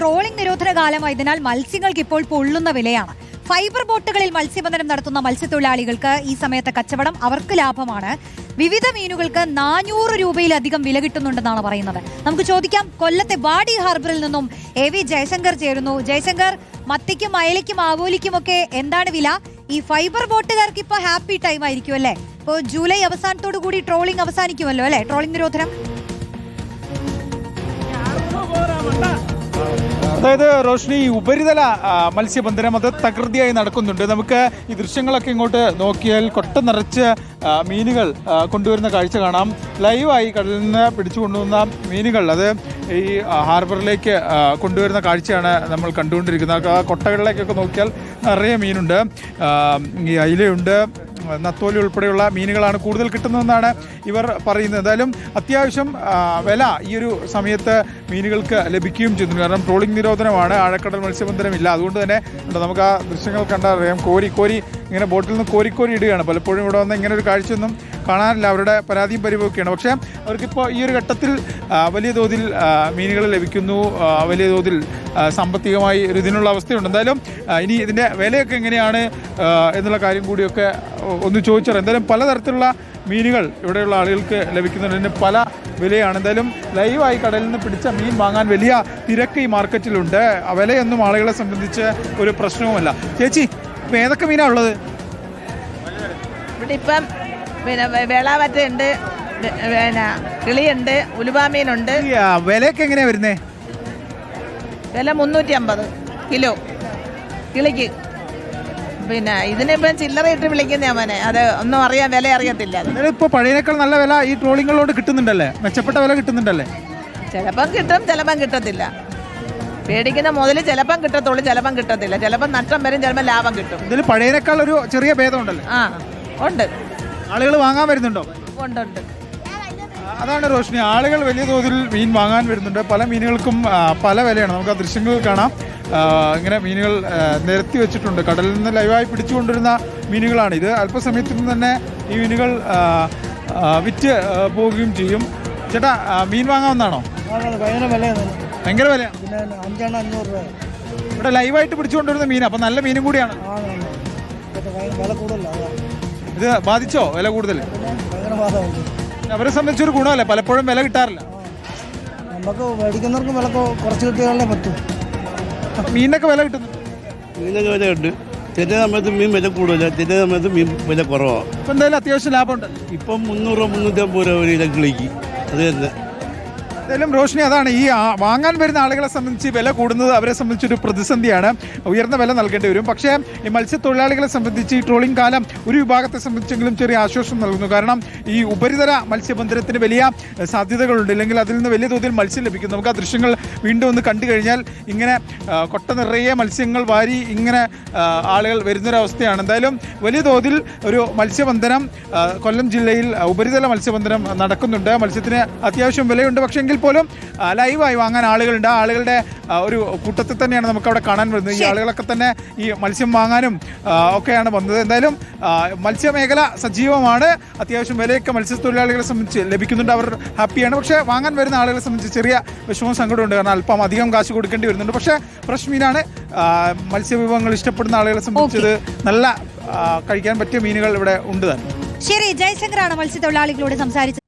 Trawling നിരോധന കാലമായതിനാൽ മത്സ്യങ്ങൾക്ക് ഇപ്പോൾ പൊള്ളുന്ന വിലയാണ്. ഫൈബർ ബോട്ടുകളിൽ മത്സ്യബന്ധനം നടത്തുന്ന മത്സ്യത്തൊഴിലാളികൾക്ക് ഈ സമയത്തെ കച്ചവടം അവർക്ക് ലാഭമാണ്. വിവിധ മീനുകൾക്ക് 400 രൂപയിലധികം വില കിട്ടുന്നുണ്ടെന്നാണ് പറയുന്നത്. നമുക്ക് ചോദിക്കാം, കൊല്ലത്തെ ബാഡി ഹാർബറിൽ നിന്നും AV ജയശങ്കർ ചേരുന്നു. ജയശങ്കർ, മത്തിക്കും അയലയ്ക്കും ആവോലിക്കും ഒക്കെ എന്താണ് വില? ഈ ഫൈബർ ബോട്ടുകാർക്ക് ഇപ്പൊ ഹാപ്പി ടൈം ആയിരിക്കും അല്ലേ? ഇപ്പോൾ ജൂലൈ അവസാനത്തോടു കൂടി ട്രോളിംഗ് അവസാനിക്കുമല്ലോ അല്ലേ? ട്രോളിംഗ് നിരോധനം. അതായത് റോഷ്നി, ഉപരിതല മത്സ്യബന്ധനം അത് തകൃതിയായി നടക്കുന്നുണ്ട്. നമുക്ക് ഈ ദൃശ്യങ്ങളൊക്കെ ഇങ്ങോട്ട് നോക്കിയാൽ കൊട്ട നിറച്ച് മീനുകൾ കൊണ്ടുവരുന്ന കാഴ്ച കാണാം. ലൈവായി കടലിൽ നിന്ന് പിടിച്ചു കൊണ്ടുവന്ന മീനുകൾ അത് ഈ ഹാർബറിലേക്ക് കൊണ്ടുവരുന്ന കാഴ്ചയാണ് നമ്മൾ കണ്ടുകൊണ്ടിരിക്കുന്നത്. ആ കൊട്ടകളിലേക്കൊക്കെ നോക്കിയാൽ നിറയെ മീനുണ്ട്. ഈ അയിലയുണ്ട്, നത്തോലി ഉൾപ്പെടെയുള്ള മീനുകളാണ് കൂടുതൽ കിട്ടുന്നതെന്നാണ് ഇവർ പറയുന്നത്. എന്തായാലും അത്യാവശ്യം വില ഈ ഒരു സമയത്ത് മീനുകൾക്ക് ലഭിക്കുകയും ചെയ്യുന്നു. കാരണം ട്രോളിംഗ് നിരോധനമാണ്, ആഴക്കടൽ മത്സ്യബന്ധനമില്ല. അതുകൊണ്ട് തന്നെ നമുക്ക് ആ ദൃശ്യങ്ങൾ കണ്ടാൽ അറിയാം, കോരി ഇങ്ങനെ ബോട്ടിൽ നിന്ന് കോരി ഇടുകയാണ്. പലപ്പോഴും ഇവിടെ വന്ന് ഇങ്ങനെ ഒരു കാഴ്ചയൊന്നും കാണാനില്ല. അവരുടെ പരാതിയും പരിഭവമൊക്കെയാണ്. പക്ഷേ അവർക്കിപ്പോൾ ഈ ഒരു ഘട്ടത്തിൽ വലിയ തോതിൽ മീനുകൾ ലഭിക്കുന്നു, വലിയ തോതിൽ സാമ്പത്തികമായി ഒരു ഇതിനുള്ള അവസ്ഥയുണ്ട്. എന്തായാലും ഇനി ഇതിൻ്റെ വിലയൊക്കെ എങ്ങനെയാണ് എന്നുള്ള കാര്യം കൂടിയൊക്കെ ഒന്ന് ചോദിച്ചറിയാം. എന്തായാലും പലതരത്തിലുള്ള മീനുകൾ ഇവിടെയുള്ള ആളുകൾക്ക് ലഭിക്കുന്നതിന് പല വിലയാണ്. എന്തായാലും ലൈവായി കടലിൽ നിന്ന് പിടിച്ച മീൻ വാങ്ങാൻ വലിയ തിരക്ക് ഈ മാർക്കറ്റിലുണ്ട്. വിലയൊന്നും ആളുകളെ സംബന്ധിച്ച് ഒരു പ്രശ്നവുമല്ല. ചേച്ചി, ഇപ്പം ഏതൊക്കെ മീനാണ് ഉള്ളത്? ഇവിടെ ഇപ്പം പിന്നെ വേളാവറ്റുണ്ട്, പിന്നെ കിളിയുണ്ട്, ഉലുവാമീനുണ്ട്. വിലയൊക്കെ എങ്ങനെയാ വരുന്നേ? വില 350 കിലോ കിളിക്ക്. പിന്നെ ഇതിനിപ്പം ചില്ലറ ഇട്ട് വിളിക്കുന്ന മോനെ, അത് ഒന്നും അറിയാൻ വില അറിയത്തില്ല. ഇപ്പോൾ പഴയനേക്കാൾ നല്ല വില ഈ ട്രോളിങ്ങുകളോട് കിട്ടുന്നുണ്ടല്ലേ? മെച്ചപ്പെട്ട വില കിട്ടുന്നുണ്ടല്ലേ? ചിലപ്പം കിട്ടും, ചിലപ്പം കിട്ടത്തില്ല. പേടിക്കുന്ന മുതൽ ചിലപ്പം കിട്ടത്തുള്ളൂ, ചിലപ്പം കിട്ടത്തില്ല. ചിലപ്പം നഷ്ടം വരും, ചിലപ്പോൾ ലാഭം കിട്ടും. ഇതിൽ പഴയനേക്കാൾ ഒരു ചെറിയ ഭേദം ഉണ്ടല്ലോ. ആ ഉണ്ട്. ആളുകൾ വാങ്ങാൻ വരുന്നുണ്ടോ? ഉണ്ട്. അതാണ് റോഷ്നി, ആളുകൾ വലിയ തോതിൽ മീൻ വാങ്ങാൻ വരുന്നുണ്ട്. പല മീനുകൾക്കും പല വിലയാണ്. നമുക്ക് ആ ദൃശ്യങ്ങൾ കാണാം. ഇങ്ങനെ മീനുകൾ നിരത്തി വെച്ചിട്ടുണ്ട്. കടലിൽ നിന്ന് ലൈവായി പിടിച്ചുകൊണ്ടിരുന്ന മീനുകളാണ് ഇത്. അല്പസമയത്തിന് തന്നെ ഈ മീനുകൾ വിറ്റ് പോവുകയും ചെയ്യും. ചേട്ടാ, മീൻ വാങ്ങാവുന്നതാണോ? ഭയങ്കര വിലയാണ്. ഇവിടെ ലൈവായിട്ട് പിടിച്ചുകൊണ്ടിരുന്ന മീനാണ്. അപ്പം നല്ല മീനും കൂടിയാണ്. ഇത് ബാധിച്ചോ വില കൂടുതൽ? അവരെ സംബന്ധിച്ചൊരു ഗുണമല്ലേ, പലപ്പോഴും വില കിട്ടാറില്ല. നമുക്ക് മേടിക്കുന്നവർക്ക് വില കുറച്ച് കിട്ടിയാലേ പറ്റും. മീനൊക്കെ വില കിട്ടുന്നു. മീനൊക്കെ വില ഉണ്ട്. ചില സമയത്ത് മീൻ വില കൂടുതല, ചില സമയത്ത് മീൻ വില കുറവാണ്. ഇപ്പം എന്തായാലും അത്യാവശ്യം ലാഭമുണ്ട്. ഇപ്പം 300 350 രൂപ ഒരു കിലോ കിളിക്ക്. അത് തന്നെ. എന്തായാലും റോഷ്നി, അതാണ് ഈ വാങ്ങാൻ വരുന്ന ആളുകളെ സംബന്ധിച്ച് വില കൂടുന്നത് അവരെ സംബന്ധിച്ചൊരു പ്രതിസന്ധിയാണ്. ഉയർന്ന വില നൽകേണ്ടി വരും. പക്ഷേ ഈ മത്സ്യത്തൊഴിലാളികളെ സംബന്ധിച്ച് ഈ ട്രോളിംഗ് കാലം ഒരു വിഭാഗത്തെ സംബന്ധിച്ചെങ്കിലും ചെറിയ ആശ്വാസം നൽകുന്നു. കാരണം ഈ ഉപരിതല മത്സ്യബന്ധനത്തിന് വലിയ സാധ്യതകളുണ്ട്. ഇല്ലെങ്കിൽ അതിൽ നിന്ന് വലിയ തോതിൽ മത്സ്യം ലഭിക്കും. നമുക്ക് ആ ദൃശ്യങ്ങൾ വീണ്ടും ഒന്ന് കണ്ടു കഴിഞ്ഞാൽ ഇങ്ങനെ കൊട്ട നിറയെ മത്സ്യങ്ങൾ വാരി ഇങ്ങനെ ആളുകൾ വരുന്നൊരവസ്ഥയാണ്. എന്തായാലും വലിയ തോതിൽ ഒരു മത്സ്യബന്ധനം കൊല്ലം ജില്ലയിൽ ഉപരിതല മത്സ്യബന്ധനം നടക്കുന്നുണ്ട്. മത്സ്യത്തിന് അത്യാവശ്യം വിലയുണ്ട്. പക്ഷേ പോലും ലൈവായി വാങ്ങാൻ ആളുകളുണ്ട്. ആ ആളുകളുടെ ഒരു കൂട്ടത്തിൽ തന്നെയാണ് നമുക്ക് അവിടെ കാണാൻ വരുന്നത്. ഈ ആളുകളൊക്കെ തന്നെ ഈ മത്സ്യം വാങ്ങാനും ഒക്കെയാണ് വന്നത്. എന്തായാലും മത്സ്യമേഖല സജീവമാണ്. അത്യാവശ്യം വിലയൊക്കെ മത്സ്യത്തൊഴിലാളികളെ സംബന്ധിച്ച് ലഭിക്കുന്നുണ്ട്. അവർ ഹാപ്പിയാണ്. പക്ഷേ വാങ്ങാൻ വരുന്ന ആളുകളെ സംബന്ധിച്ച് ചെറിയ വിഷമവും സങ്കടമുണ്ട്. കാരണം അല്പം അധികം കാശ് കൊടുക്കേണ്ടി വരുന്നുണ്ട്. പക്ഷേ ഫ്രഷ് മീനാണ്. മത്സ്യവിഭവങ്ങൾ ഇഷ്ടപ്പെടുന്ന ആളുകളെ സംബന്ധിച്ചത് നല്ല കഴിക്കാൻ പറ്റിയ മീനുകൾ ഇവിടെ ഉണ്ട് തന്നെ. ശരി, ജയശങ്കറാണ് മത്സ്യത്തൊഴിലാളികളോട് സംസാരിച്ചത്.